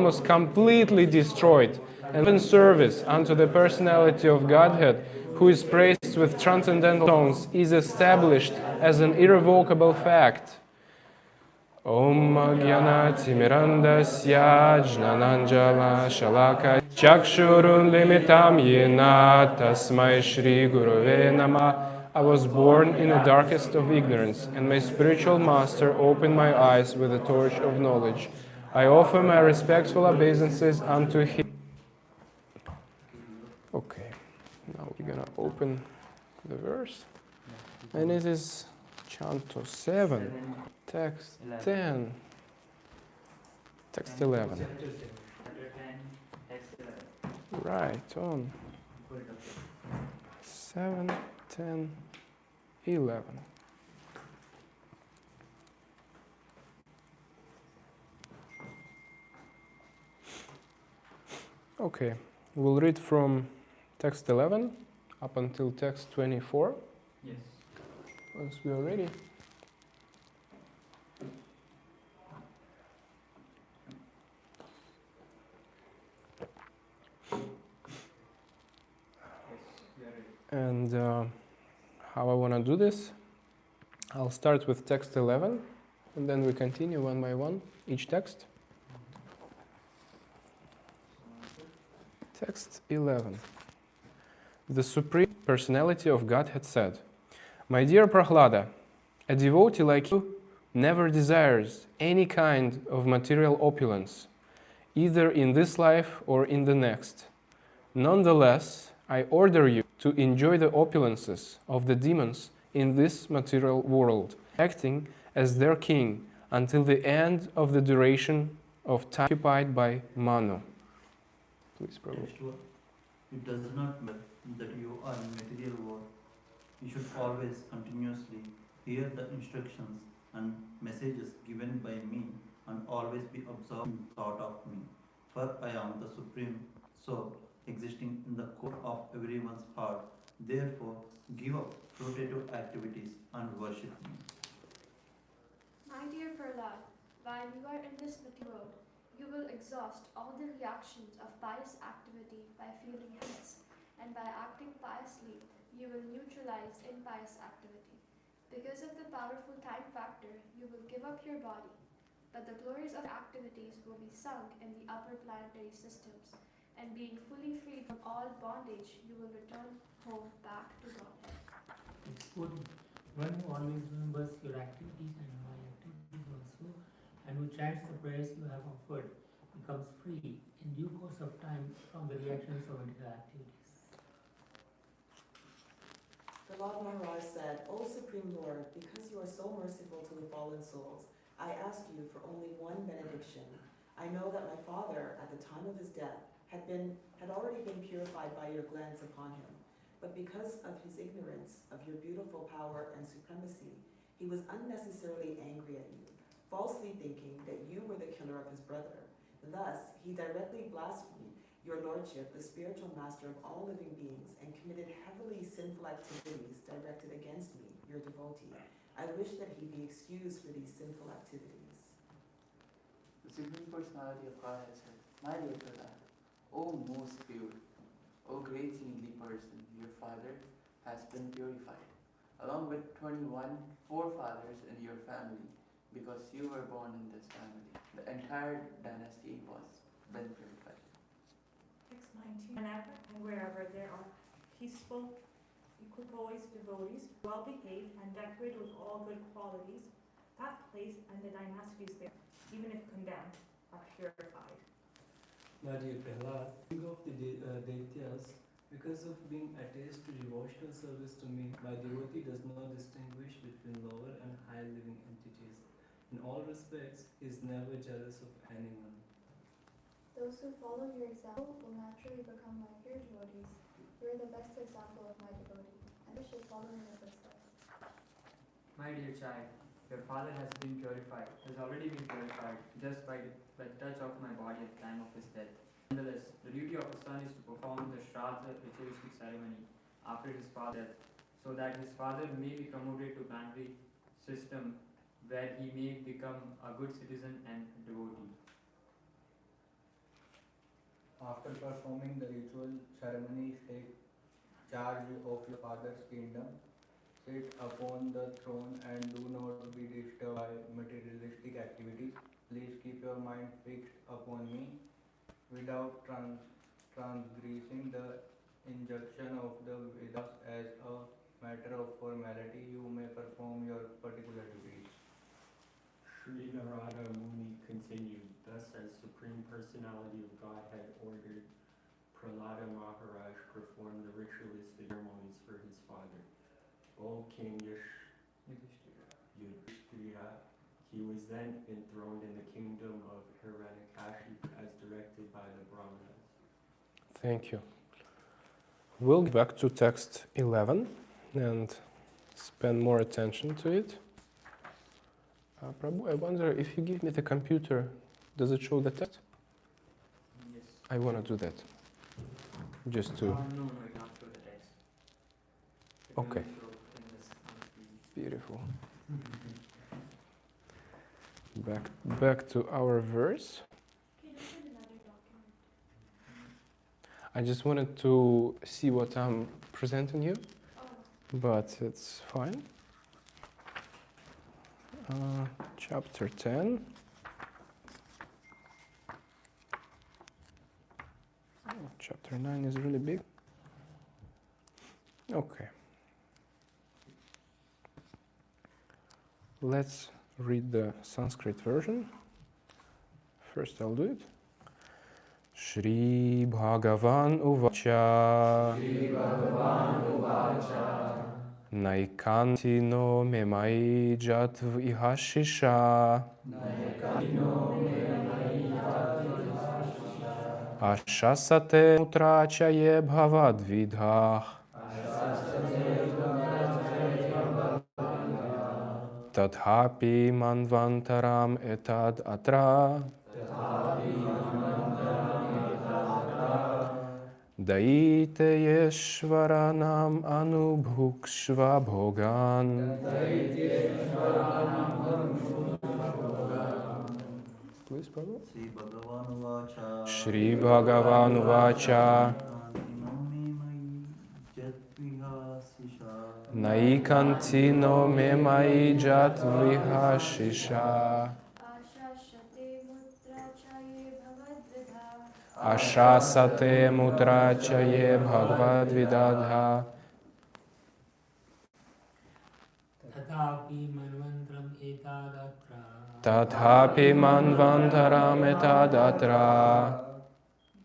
was completely destroyed, and in service unto the personality of Godhead, who is praised with transcendental songs, is established as an irrevocable fact. Om Gyanati Mirandasya Jnananjala Shalaka Chakshurun Limitam Yena Tasmai Shri Gurave Nama. I was born in the darkest of ignorance, and my spiritual master opened my eyes with the torch of knowledge. I offer my respectful obeisances unto him. Okay, now we're gonna open the verse, and it is Canto 7, text 10, text 11. Right on. 7, 10, 11. Okay, we'll read from text 11 up until text 24. Yes. Once we are ready. And how I want to do this, I'll start with text 11, and then we continue one by one, each text. Text 11. The Supreme Personality of God had said, "My dear Prahlada, a devotee like you never desires any kind of material opulence, either in this life or in the next. Nonetheless, I order you to enjoy the opulences of the demons in this material world, acting as their king until the end of the duration of time occupied by Mano." Please, Prabhu. It does not matter that you are in material world. You should always continuously hear the instructions and messages given by me and always be absorbed in thought of me. For I am the Supreme Soul existing in the core of everyone's heart. Therefore, give up fruitive activities and worship me. My dear Prahlad, while you are in this material world, you will exhaust all the reactions of pious activity by feeling happiness, and by acting piously, you will neutralize impious activity. Because of the powerful time factor, you will give up your body, but the glories of activities will be sunk in the upper planetary systems, and being fully freed from all bondage, you will return home back to Godhead. It's good. One who always remembers your activities and my activities also, and who chants the prayers you have offered, becomes free in due course of time from the reactions of material activities. The Lord Maharaj said, "O Supreme Lord, because you are so merciful to the fallen souls, I ask you for only one benediction. I know that my father, at the time of his death, had already been purified by your glance upon him. But because of his ignorance of your beautiful power and supremacy, he was unnecessarily angry at you, falsely thinking that you were the killer of his brother. Thus, he directly blasphemed your lordship, the spiritual master of all living beings, and committed heavily sinful activities directed against me, your devotee. I wish that he be excused for these sinful activities." The Supreme Personality of God has said, "My dear Prahlad, O most pure, O great saintly person, your father has been purified, along with 21 forefathers in your family, because you were born in this family. The entire dynasty was been purified." Text 19. Whenever and wherever there are peaceful, equipoised devotees, well behaved and decorated with all good qualities, that place and the dynasties there, even if condemned, are purified. My dear Prahlad, think of the Daityas. Because of being attached to devotional service to me, my devotee does not distinguish between lower and higher living entities. In all respects, he is never jealous of anyone. Those who follow your example will naturally become like your devotees. You are the best example of my devotee, and you should follow in your footsteps. My dear child, your father has been purified, has already been purified, just by the touch of my body at the time of his death. Nonetheless, the duty of a son is to perform the Shraddha ritualistic ceremony after his father's death, so that his father may be promoted to planetary system, where he may become a good citizen and devotee. After performing the ritual ceremonies, take charge of your father's kingdom. Sit upon the throne and do not be disturbed by materialistic activities. Please keep your mind fixed upon me without transgressing the injunction of the Vedas. As a matter of formality, you may perform your particular duties. Sri Narada Muni continued, thus as Supreme Personality of Godhead ordered Prahlada Maharaj perform the ritualistic ceremonies for his father. O King Yudhishthira, he was then enthroned in the kingdom of Hiranyakashipu as directed by the Brahmanas. Thank you. We'll get back to text 11 and spend more attention to it. Prabhu, I wonder if you give me the computer, does it show the text? Yes. I want to do that. Just to. No, it not show the text. It Okay. only show things on screen. Beautiful. Back to our verse. Can you open another document? I just wanted to see what I'm presenting you, Oh, but it's fine. Chapter 10. Oh, chapter 9 is really big. Okay. Let's read the Sanskrit version. First I'll do it. Shri Bhagavan Uvacha. Naikanti no memai jatv ihashisha. Ashasate mutrachaye bhavadvidhah. Tadhapi manvantaram etad atra. Daite yeshvaranam anubhukshva bhogan. Please, Prabhu. Sri Bhagavan Vacha. Shri Bhagavan Vacha. Naikanti no memai jat vihashisha. ashashate mutrachaye bhavadvidha. Ashasate mutrachaye bhagavad vidadha. Tatapi manvantram etadatra. Tathapi manvantaram etadatra.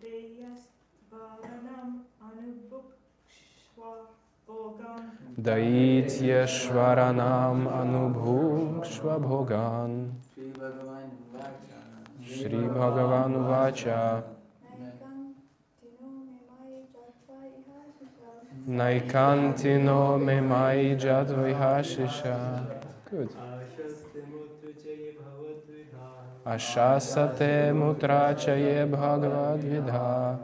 Deyastvaranam anubhukshva bhogam. Daityeshvaranam anubhukshva bhogan. Shri Bhagavan Vacha. Shri Bhagavan Vacha. Naikanti no memai jat vihashisha. Good. Ashasate mutrachaye bhagavad vidha.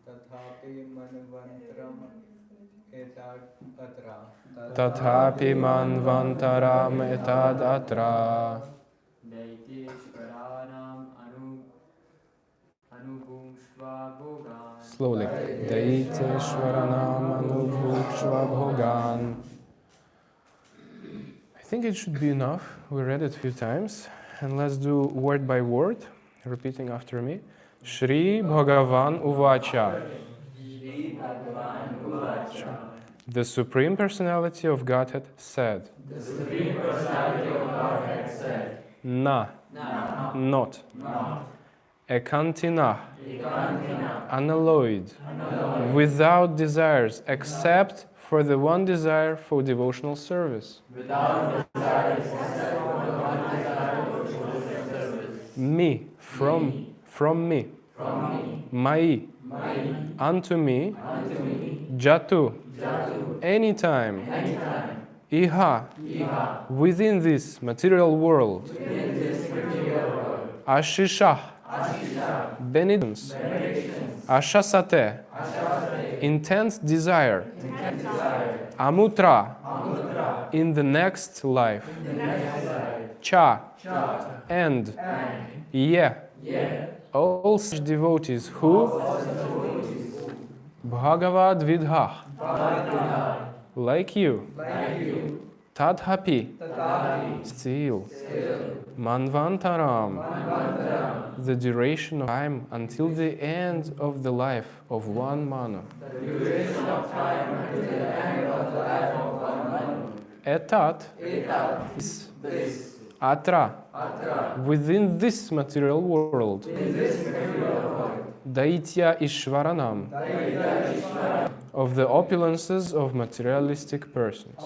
Tathapi manvantaram etad atra. Tathapi manvantaram etad atra. Daiteshvaranam anubhukshva bhogan. Slowly. Daiteshvaranam anubhukshva bhogan. I think it should be enough. We read it a few times. And let's do word by word, repeating after me. Shri Bhagavan Uvacha. The Supreme Personality of Godhead said. Na. Not. Ekantina. Unalloyed. Without desires except for the one desire for devotional service. Me, from me. Mai, unto me. Jatu, anytime. Iha, within this material world. Ashisha, benedictions. Ashasate, intense desire. Amutra, in the next life. Cha, and. Ye, all such devotees who Bhagavad Vidhah, like you, Tadhapi, still, Manvantaram, the duration of time until the end of the life of one Manu. Etat, Atra, within this material world. Daitya Ishvaranam, of the opulences of materialistic persons.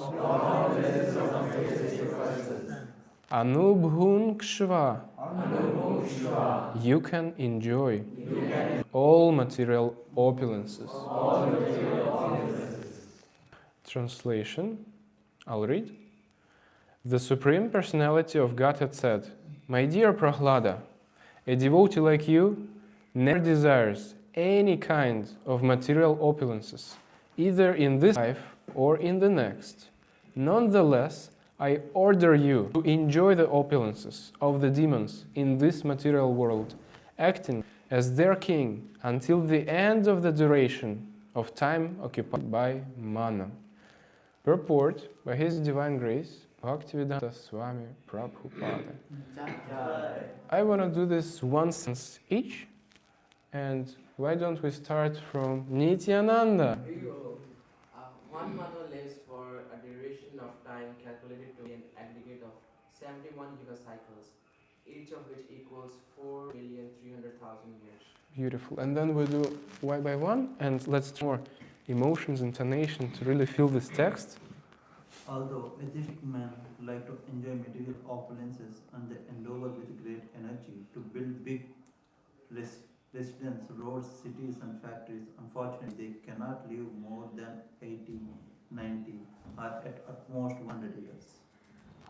Anubhunkshva, you can enjoy all material opulences. Translation, I'll read. The Supreme Personality of Godhead said, "My dear Prahlada, a devotee like you never desires any kind of material opulences, either in this life or in the next. Nonetheless, I order you to enjoy the opulences of the demons in this material world, acting as their king until the end of the duration of time occupied by mana." Purport by His Divine Grace, Bhaktivedanta Swami Prabhupada. I want to do this one sentence each, and why don't we start from Nityananda? One mano lives for a duration of time calculated to be an aggregate of 71 yuga cycles, each of which equals 4,300,000 years. Beautiful. And then we do one by one, and let's do more emotions, intonation to really feel this text. Although atheistic men like to enjoy material opulences and they endeavor with great energy to build big residences, roads, cities and factories, unfortunately they cannot live more than 80, 90 or at most 100 years.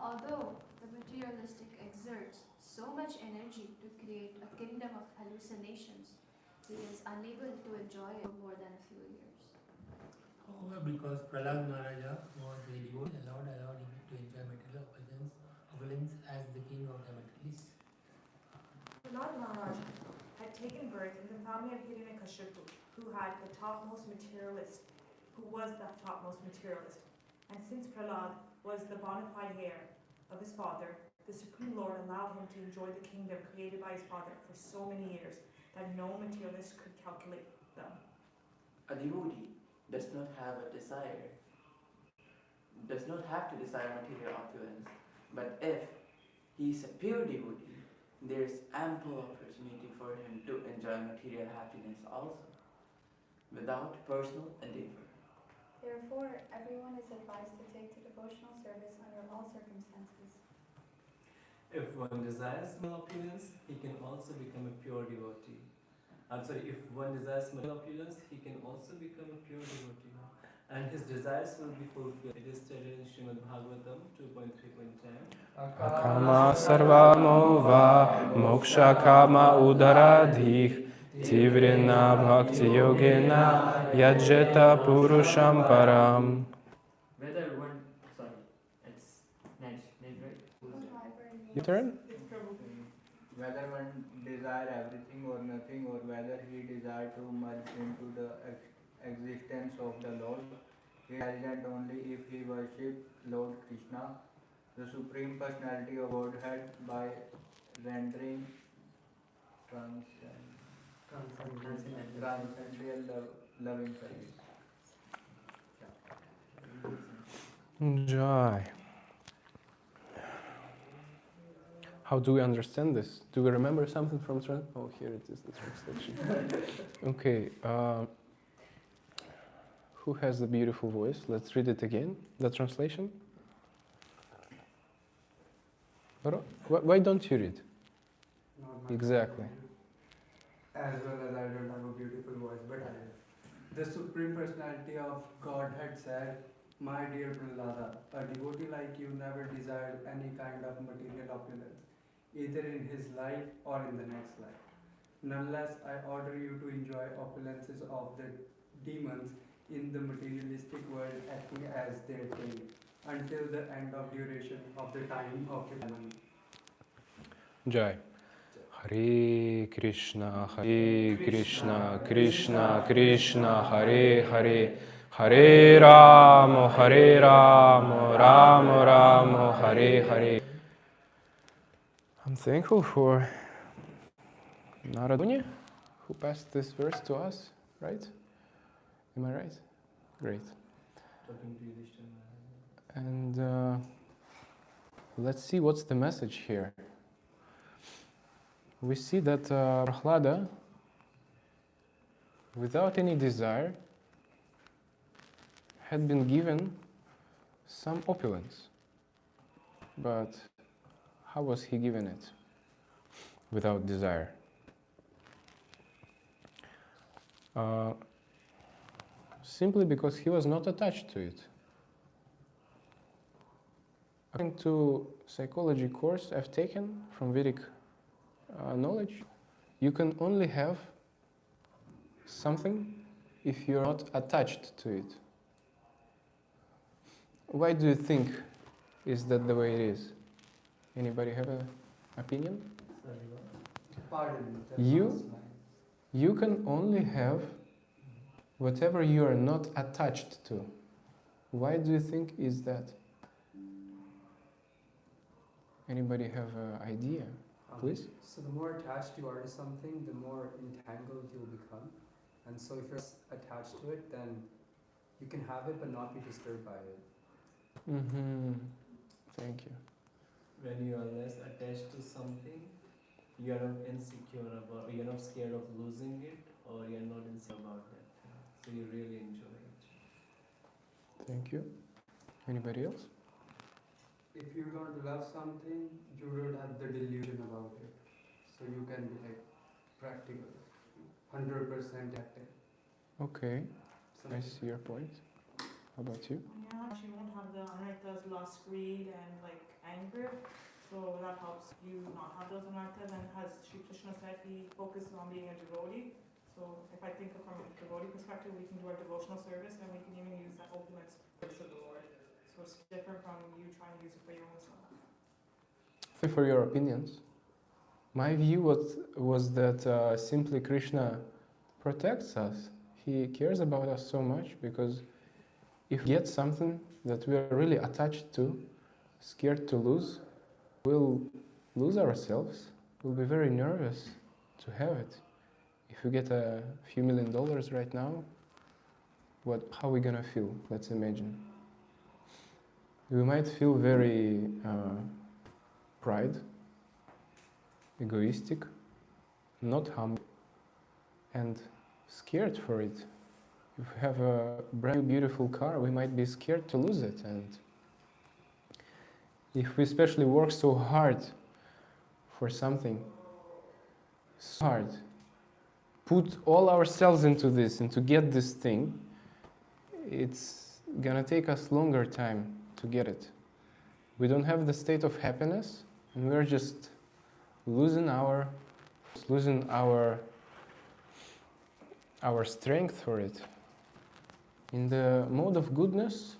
Although the materialistic exerts so much energy to create a kingdom of hallucinations, he is unable to enjoy it for more than a few years. However, because Prahlad Maharaja was a devotee, the Lord allowed him to enjoy material opulence as the king of the materialists. Prahlad Maharaj had taken birth in the family of Hiranyakashipu, who was the topmost materialist. And since Prahlad was the bona fide heir of his father, the Supreme Lord allowed him to enjoy the kingdom created by his father for so many years that no materialist could calculate them. A devotee does not have to desire material opulence, but if he is a pure devotee, there is ample opportunity for him to enjoy material happiness also, without personal endeavor. Therefore, everyone is advised to take to devotional service under all circumstances. If one desires opulence, he can also become a pure devotee. If one desires material opulence, he can also become a pure devotee. And his desires will be fulfilled. It is stated in Srimad Bhagavatam 2.3.10. Kama sarvamo va moksha kama udaradhih tivrina bhakti yogena yajeta purusham param. Whether one, it's next, right? Your turn? It's Prabhu. Whether one desire everything or nothing, or whether he desire to merge into the existence of the Lord, he is resident only if he worship Lord Krishna, the Supreme Personality of Godhead, by rendering transcendental loving service. Joy. How do we understand this? Do we remember something from Oh, here it is, the translation. Okay. Who has the beautiful voice? Let's read it again, the translation. Why don't you read? Exactly. As well as I don't have a beautiful voice, but the Supreme Personality of Godhead said, "My dear Prahlada, a devotee like you never desired any kind of material opulence, either in his life or in the next life. Nonetheless, I order you to enjoy opulences of the demons in the materialistic world, acting as their king, until the end of duration of the time of human." Jai. Hare Krishna, Krishna Krishna, Hare Hare, Hare Rama, Rama Rama, Hare Hare. I'm thankful for Naraduni, who passed this verse to us, right? Am I right? Great. And let's see what's the message here. We see that Prahlada, without any desire, had been given some opulence. But how was he given it without desire? Simply because he was not attached to it. According to psychology course I've taken from Vedic knowledge, you can only have something if you're not attached to it. Why do you think is that the way it is? Anybody have an opinion? You can only have whatever you are not attached to. Why do you think is that? Anybody have an idea? Please? So the more attached you are to something, the more entangled you'll become. And so if you're attached to it, then you can have it but not be disturbed by it. Mm-hmm. Thank you. When you are less attached to something, you are not insecure about, you're not scared of losing it, or you're not insecure about that. So you really enjoy it. Thank you. Anybody else? If you don't love something, you don't have the delusion about it. So you can be like practical, 100% active. Okay, I see your point. How about you? Yeah, she won't have the anarthas, lust, greed, and like anger. So that helps you not have those anarthas. And as Sri Krishna said, he focuses on being a devotee. So if I think from a devotee perspective, we can do our devotional service and we can even use that opulence for the Lord. So it's different from you trying to use it for your own self. Thank you for your opinions. My view was that simply Krishna protects us. He cares about us so much because if we get something that we are really attached to, scared to lose, we'll lose ourselves. We'll be very nervous to have it. If we get a few $1 million right now, how are we gonna feel? Let's imagine. We might feel very pride, egoistic, not humble, and scared for it. If we have a brand new beautiful car, we might be scared to lose it. And if we especially work so hard for something, so hard, put all ourselves into this and to get this thing, it's gonna take us longer time to get it. We don't have the state of happiness, and we're just losing our strength for it. In the mode of goodness,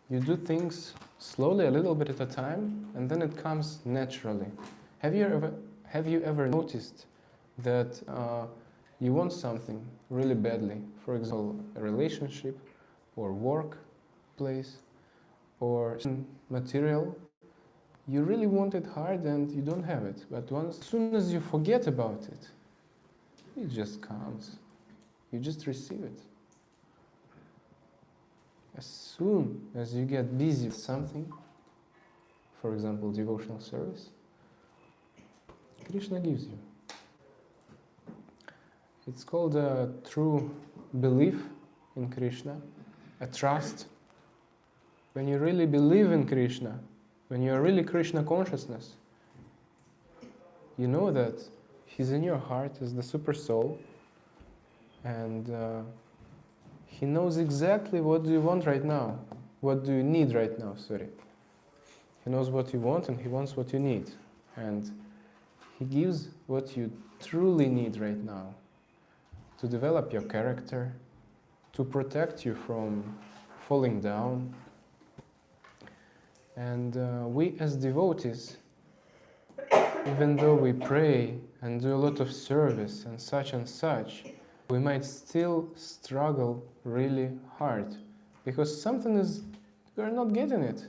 you do things slowly, a little bit at a time, and then it comes naturally. Have you ever noticed that you want something really badly? For example, a relationship, or workplace, or material. You really want it hard and you don't have it. But as soon as you forget about it, it just comes. You just receive it. As soon as you get busy with something, for example, devotional service, Krishna gives you. It's called a true belief in Krishna, a trust. When you really believe in Krishna, when you are really Krishna consciousness, you know that He's in your heart as the super soul, and He knows exactly what do you want right now, what do you need right now, sorry. He knows what you want and He wants what you need, and He gives what you truly need right now to develop your character, to protect you from falling down. And we as devotees, even though we pray and do a lot of service and such, we might still struggle really hard because something is, we're not getting it.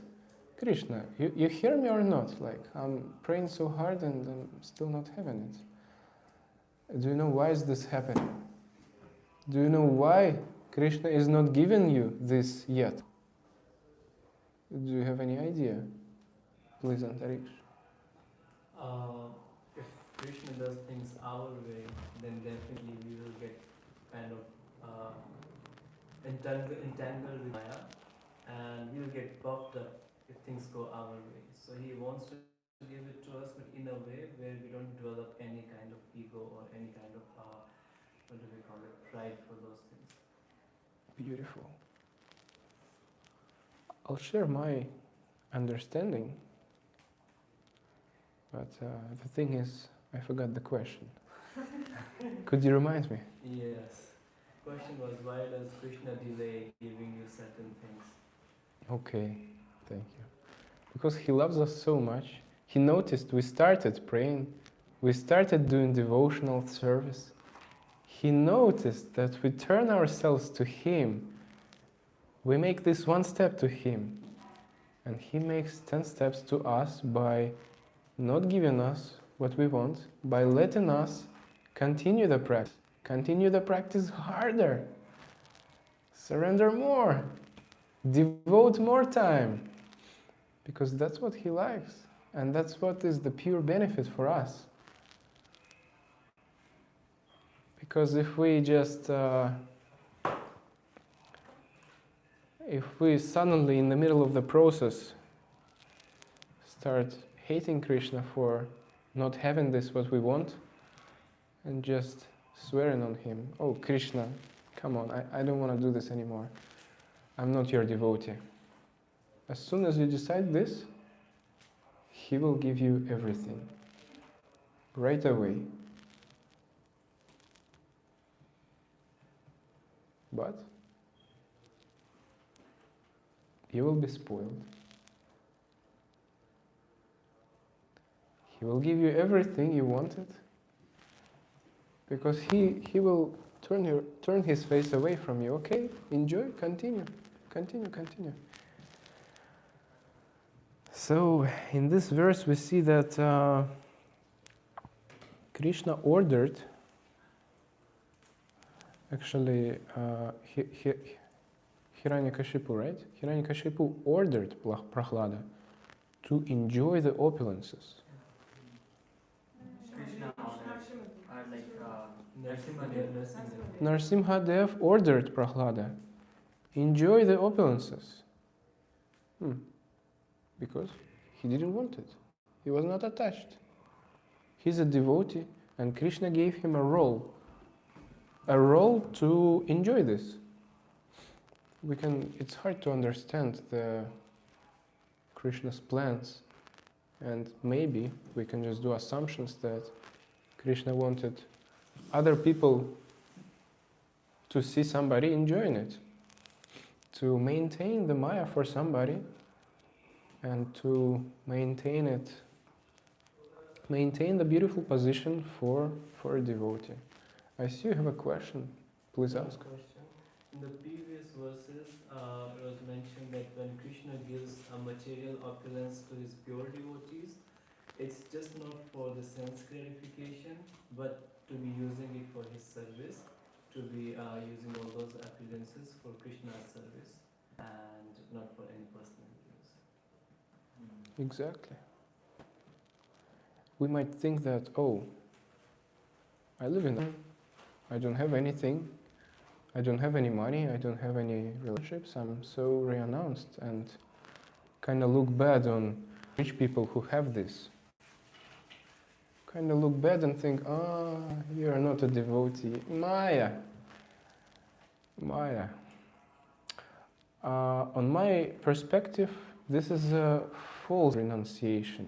Krishna, you hear me or not? Like, I'm praying so hard and I'm still not having it. Do you know why is this happening? Do you know why Krishna is not giving you this yet? Do you have any idea? Please, Antariksha. If Krishna does things our way, then definitely we will get kind of entangled with Maya, and we will get puffed up if things go our way. So he wants to give it to us, but in a way where we don't develop any kind of ego or any kind of what do we call it, pride for those things. Beautiful. I'll share my understanding, but the thing is, I forgot the question. Could you remind me? Yes. Question was, why does Krishna delay giving you certain things? Okay, thank you. Because he loves us so much. He noticed we started praying, we started doing devotional service. He noticed that we turn ourselves to him. We make this one step to him, and he makes 10 steps to us by not giving us what we want, by letting us continue the practice harder, surrender more, devote more time, because that's what he likes, and that's what is the pure benefit for us. Because if we just if we suddenly in the middle of the process start hating Krishna for not having this what we want and just swearing on him, oh Krishna, come on, I don't want to do this anymore, I'm not your devotee. As soon as you decide this, he will give you everything right away. But you will be spoiled. He will give you everything you wanted because he will turn his face away from you. Okay, enjoy, continue. So in this verse we see that Krishna ordered, actually Hiranyakashipu, right? Hiranyakashipu ordered Prahlada to enjoy the opulences. Krishna or like Narsimhadev. Narsimhadev ordered Prahlada, enjoy the opulences. Because he didn't want it. He was not attached. He's a devotee, and Krishna gave him a role to enjoy this. It's hard to understand the Krishna's plans, and maybe we can just do assumptions that Krishna wanted other people to see somebody enjoying it, to maintain the Maya for somebody, and to maintain the beautiful position for a devotee. I see you have a question. Please ask. In the previous verses, it was mentioned that when Krishna gives a material opulence to his pure devotees, it's just not for the sense gratification, but to be using it for his service, to be using all those opulences for Krishna's service, and not for any personal use. Exactly. We might think that, oh, I live in, I don't have anything, I don't have any money, I don't have any relationships, I'm so renounced, and kind of look bad on rich people who have this. Kind of look bad and think, you are not a devotee. Maya. On my perspective, this is a false renunciation,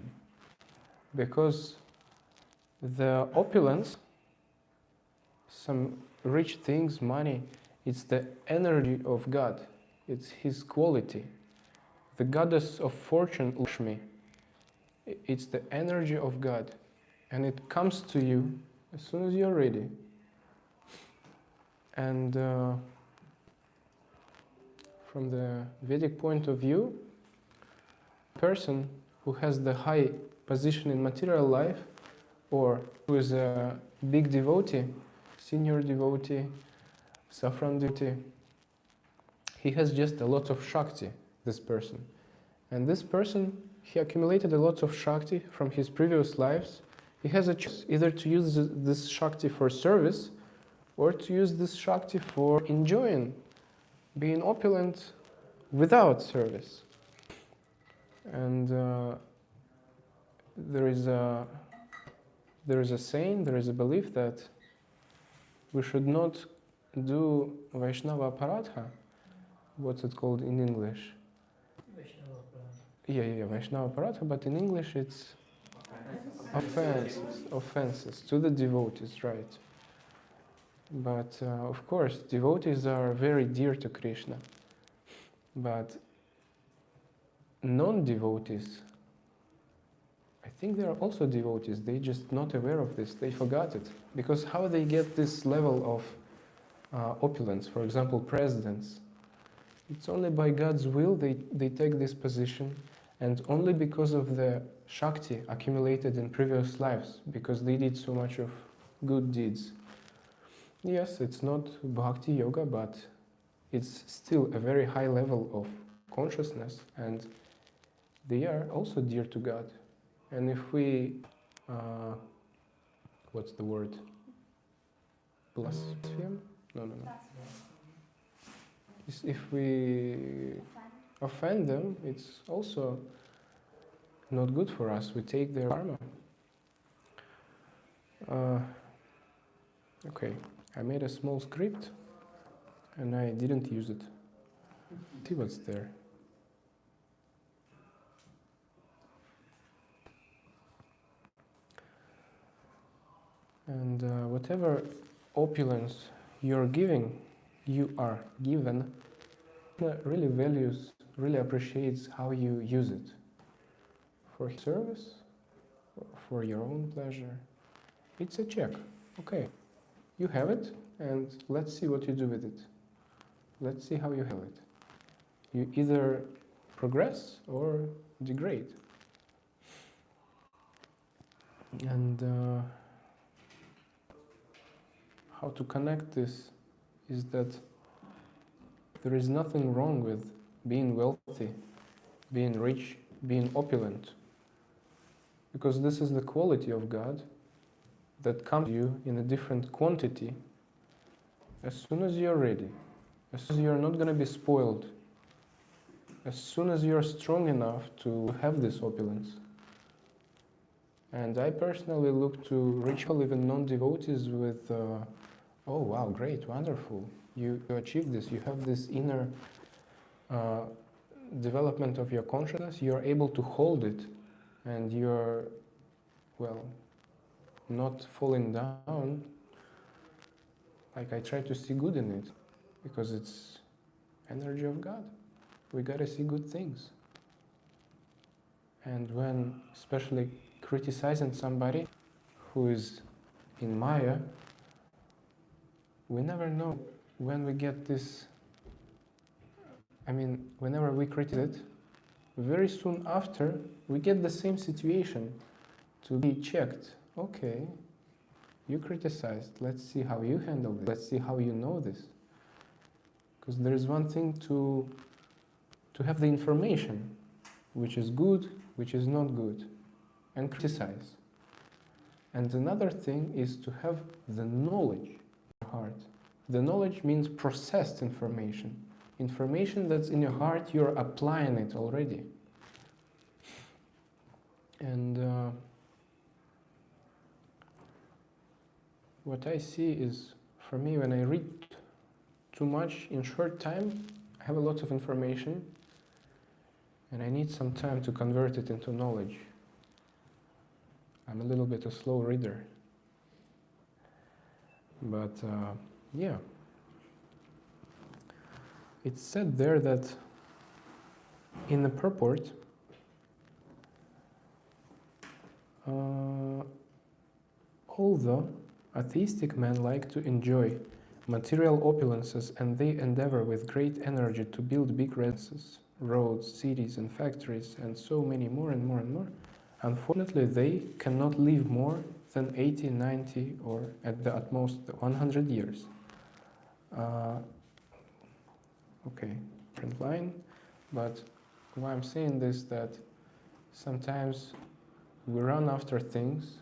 because the opulence, some rich things, money, it's the energy of God. It's his quality. The goddess of fortune, Lakshmi, it's the energy of God. and it comes to you as soon as you're ready. And from the Vedic point of view, a person who has the high position in material life, or who is a big devotee, senior devotee, saffron devotee, he has just a lot of Shakti, this person. And this person, he accumulated a lot of Shakti from his previous lives. He has a choice either to use this Shakti for service or to use this Shakti for enjoying, being opulent without service. And there is a saying, there is a belief that we should not do Vaishnava Aparadha. What's it called in English? Yeah, Vaishnava Aparadha, but in English it's offenses to the devotees, right? But of course, devotees are very dear to Krishna. But non-devotees, I think they are also devotees. They're just not aware of this. They forgot it. Because how they get this level of opulence, for example, presidents, it's only by God's will they take this position, and only because of the Shakti accumulated in previous lives, because they did so much of good deeds. Yes, it's not bhakti yoga, but it's still a very high level of consciousness, and they are also dear to God. And if we, what's the word? Blaspheme? No. If we offend them, it's also not good for us. We take their karma. Okay, I made a small script and I didn't use it. See what's there. And whatever opulence you're giving, you are given, really values, really appreciates how you use it. For service, or for your own pleasure. It's a check. Okay, you have it, and let's see what you do with it. Let's see how you have it. You either progress or degrade. And how to connect this is that there is nothing wrong with being wealthy, being rich, being opulent, because this is the quality of God that comes to you in a different quantity as soon as you're ready, as soon as you're not going to be spoiled, as soon as you're strong enough to have this opulence. And I personally look to rich people, even non-devotees, with oh wow, great, wonderful, you achieved this, you have this inner development of your consciousness, you're able to hold it, and you're, well, not falling down. Like, I try to see good in it, because it's energy of God. We gotta see good things. And when, especially criticizing somebody who is in Maya, we never know when we get this. I mean, whenever we criticize it, very soon after, we get the same situation to be checked. Okay, you criticized, let's see how you handle this, let's see how you know this. Because there is one thing to have the information, which is good, which is not good, and criticize. And another thing is to have the knowledge in your heart. The knowledge means processed information. Information that's in your heart, you're applying it already. And what I see is, for me, when I read too much in short time, I have a lot of information, and I need some time to convert it into knowledge. I'm a little bit a slow reader. But yeah. It's said there that in the purport, Although atheistic men like to enjoy material opulences and they endeavor with great energy to build big residences, roads, cities, and factories, and so many more and more and more, unfortunately they cannot live more than 80, 90, or at most 100 years. Okay, print line, but why I'm saying this that sometimes we run after things.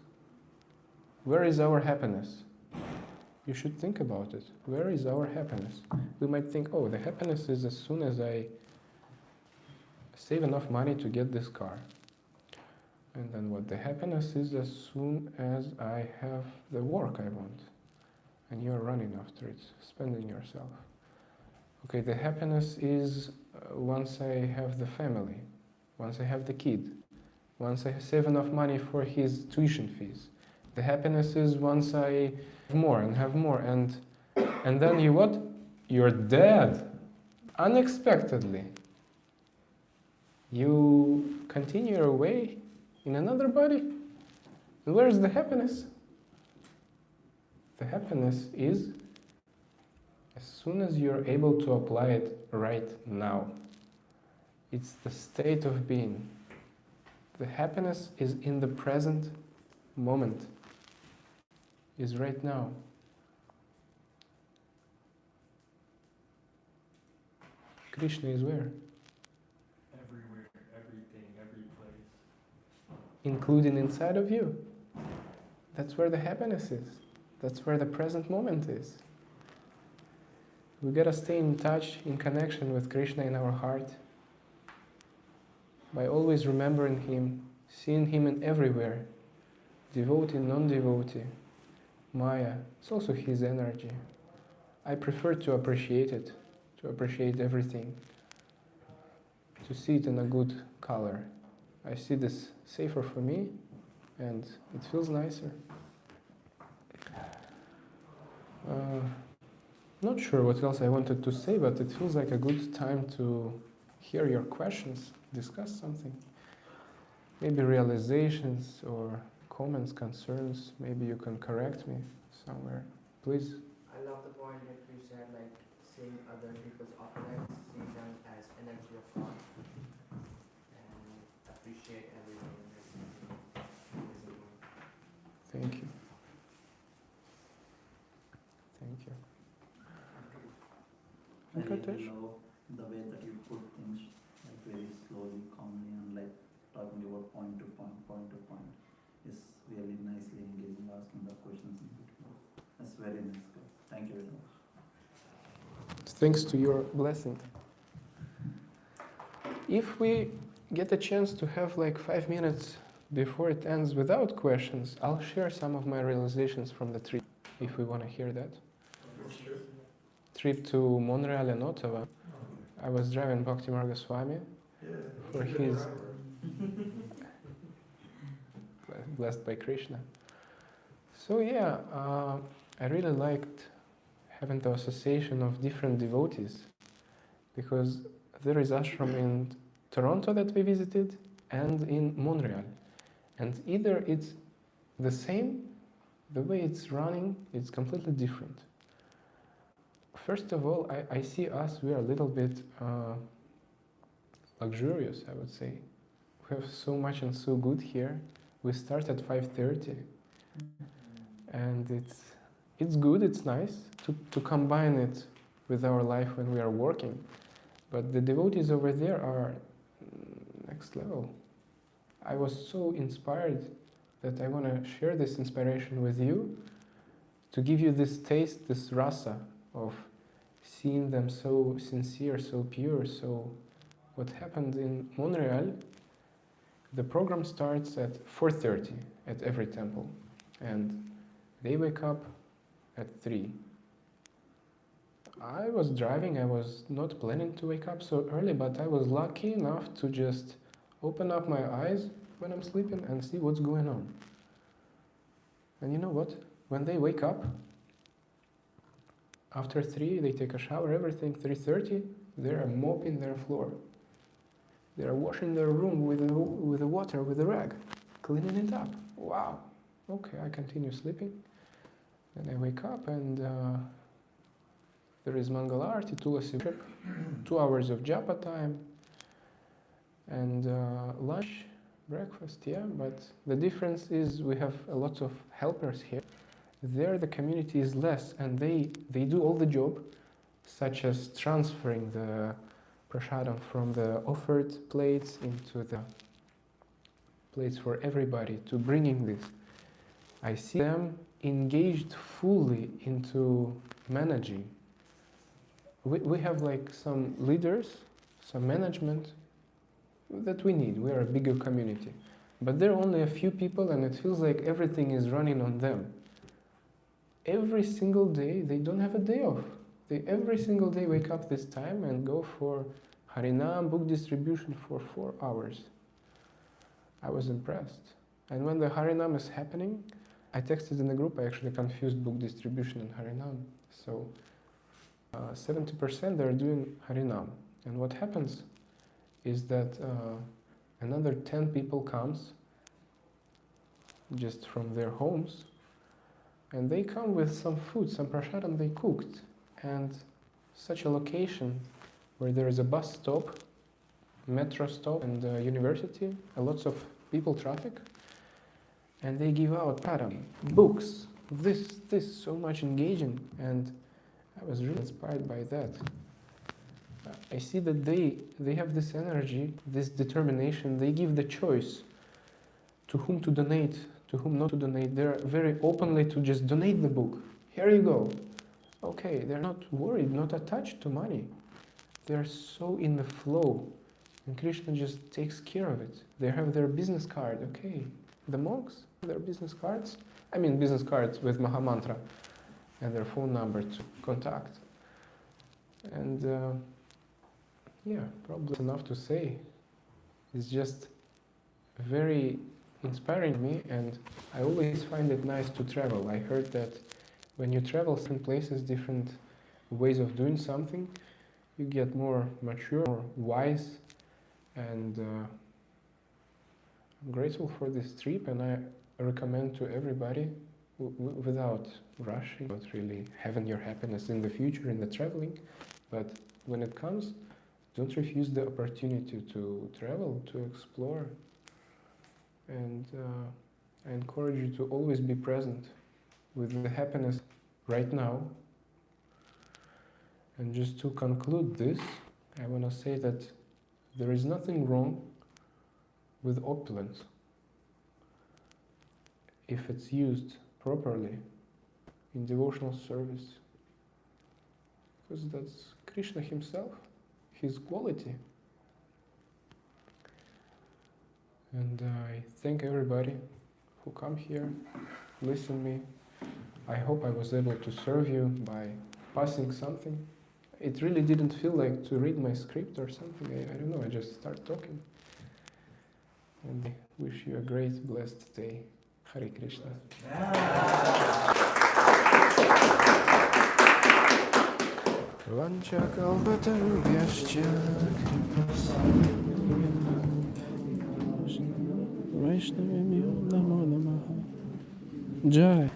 Where is our happiness? You should think about it. Where is our happiness? We might think, oh, the happiness is as soon as I save enough money to get this car. And then what? The happiness is as soon as I have the work I want. And you're running after it, spending yourself. Okay, the happiness is once I have the family, once I have the kid, once I save enough money for his tuition fees. The happiness is once I have more, and then you what? You're dead, unexpectedly. You continue your way in another body. And where is the happiness? The happiness is as soon as you're able to apply it right now. It's the state of being. The happiness is in the present moment, is right now. Krishna is where? Everywhere, everything, every place. Including inside of you. That's where the happiness is. That's where the present moment is. We gotta stay in touch, in connection with Krishna in our heart by always remembering Him, seeing Him in everywhere. Devotee, non-devotee, Maya, it's also His energy. I prefer to appreciate it, to appreciate everything, to see it in a good color. I see this safer for me and it feels nicer. Not sure what else I wanted to say, but it feels like a good time to hear your questions, discuss something. Maybe realizations or comments, concerns. Maybe you can correct me somewhere. Please. I love the point that you said, like seeing other people's opulence, seeing them as energy of God, and appreciate everything in this world. Thank you. Thank you. I Venkatesh? really love the way that you put things like very slowly, calmly, and like talking about point to point, point to point. It's really nicely engaging, asking the questions in between. That's very nice, guys. Thank you very much. Thanks to your blessing. If we get a chance to have like 5 minutes before it ends without questions, I'll share some of my realizations from the trip, if we want to hear that. Trip to Montreal and Ottawa. I was driving Bhakti Marga Swami for his blessed by Krishna. So yeah, I really liked having the association of different devotees, because there is ashram in Toronto that we visited and in Montreal, and either it's the same, the way it's running, it's completely different. First of all, I see us, we are a little bit luxurious, I would say. We have so much and so good here. We start at 5:30, and it's good, it's nice to combine it with our life when we are working. But the devotees over there are next level. I was so inspired that I want to share this inspiration with you, to give you this taste, this rasa of seeing them so sincere, so pure. So what happened in Montreal, the program starts at 4:30 at every temple, and they wake up at 3. I was driving, I was not planning to wake up so early, but I was lucky enough to just open up my eyes when I'm sleeping and see what's going on. And you know what? When they wake up, after 3, they take a shower, everything. 3:30, they're mopping their floor. They're washing their room with the water, with the rag, cleaning it up. Wow, Okay, I continue sleeping. Then I wake up and there is Mangalarti, Tulasi trip, 2 hours of japa time, and lunch, breakfast, yeah. But the difference is we have a lot of helpers here. There the community is less, and they do all the job, such as transferring the prasadam from the offered plates into the plates for everybody, to bringing this. I see them engaged fully into managing. We have like some leaders, some management that we need. We are a bigger community. But there are only a few people and it feels like everything is running on them. Every single day, they don't have a day off. They every single day wake up this time and go for Harinam book distribution for 4 hours. I was impressed. And when the Harinam is happening, I texted in the group, I actually confused book distribution and Harinam. So 70% they're doing Harinam. And what happens is that another 10 people comes just from their homes, and they come with some food, some prasadam they cooked. And such a location where there is a bus stop, metro stop, and university, lots of people traffic, and they give out prasadam, books, this, so much engaging, and I was really inspired by that. I see that they have this energy, this determination, they give the choice to whom to donate, to whom not to donate. They're very openly to just donate the book. Here you go. Okay, they're not worried, not attached to money. They're so in the flow, and Krishna just takes care of it. They have their business card, okay. The monks, their business cards. I mean business cards with Mahamantra and their phone number to contact. And yeah, probably enough to say. It's just very inspiring me, and I always find it nice to travel. I heard that when you travel different places, different ways of doing something, you get more mature, more wise, and I'm grateful for this trip, and I recommend to everybody without rushing, not really having your happiness in the future in the traveling, but when it comes, don't refuse the opportunity to travel, to explore, and I encourage you to always be present with the happiness right now. And just to conclude this, I want to say that there is nothing wrong with opulence if it's used properly in devotional service, because that's Krishna himself, his quality. And I thank everybody who come here, listen me. I hope I was able to serve you by passing something. It really didn't feel like to read my script or something. I don't know, I just start talking. And I wish you a great, blessed day. Hare Krishna. Vancha kalpatarubhyascha Vaishnavamyo namo namaha. Jai.